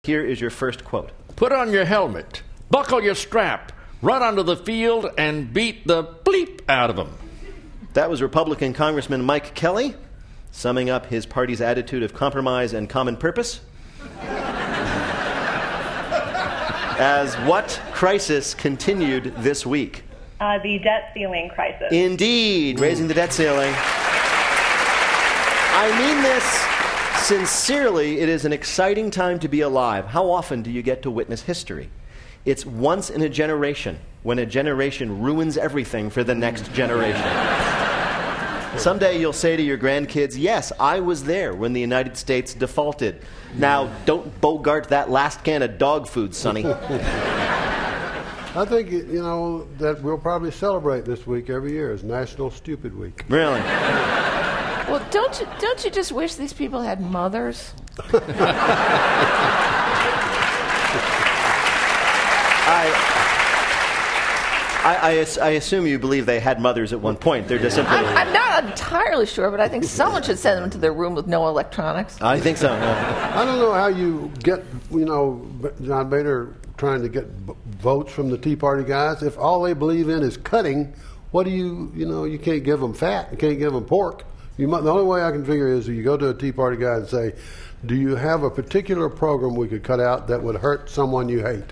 Here is your first quote. Put on your helmet, buckle your strap, run onto the field, and beat the bleep out of them. That was Republican Congressman Mike Kelly, summing up his party's attitude of compromise and common purpose. As what crisis continued this week? The debt ceiling crisis. Indeed, raising the debt ceiling. I mean this sincerely. It is an exciting time to be alive. How often do you get to witness history? It's once in a generation, when a generation ruins everything for the next generation. Someday you'll say to your grandkids, yes, I was there when the United States defaulted. Now, don't bogart that last can of dog food, Sonny. I think, that we'll probably celebrate this week every year as National Stupid Week. Really? Well, don't you just wish these people had mothers? I assume you believe they had mothers at one point. They're just simply... I'm not entirely sure, but I think someone should send them into their room with no electronics. I think so. I don't know how you get, John Boehner trying to get votes from the Tea Party guys. If all they believe in is cutting, what do you can't give them fat, you can't give them pork. The only way I can figure is you go to a Tea Party guy and say, do you have a particular program we could cut out that would hurt someone you hate?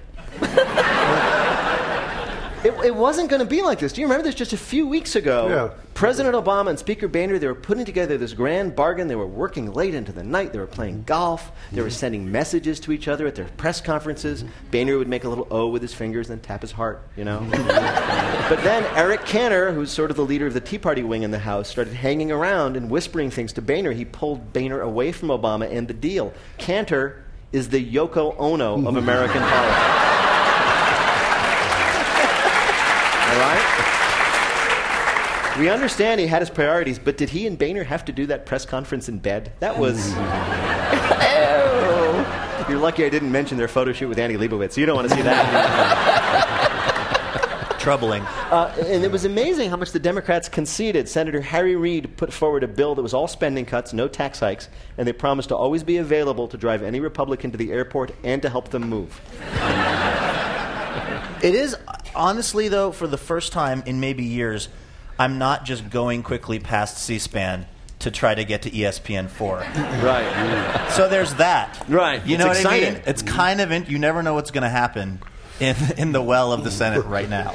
It wasn't going to be like this. Do you remember this just a few weeks ago? Yeah. President Obama and Speaker Boehner, they were putting together this grand bargain. They were working late into the night. They were playing golf. They were sending messages to each other at their press conferences. Boehner would make a little O with his fingers and then tap his heart, But then Eric Cantor, who's sort of the leader of the Tea Party wing in the House, started hanging around and whispering things to Boehner. He pulled Boehner away from Obama and the deal. Cantor is the Yoko Ono of American politics. All right? We understand he had his priorities, but did he and Boehner have to do that press conference in bed? That was... You're lucky I didn't mention their photo shoot with Annie Leibovitz. You don't want to see that. Troubling. And it was amazing how much the Democrats conceded. Senator Harry Reid put forward a bill that was all spending cuts, no tax hikes, and they promised to always be available to drive any Republican to the airport and to help them move. It is, honestly, though, for the first time in maybe years, I'm not just going quickly past C-SPAN to try to get to ESPN4. Right. So there's that. Right. You know it's what exciting. I mean? It's kind of, you never know what's going to happen in the well of the Senate right now.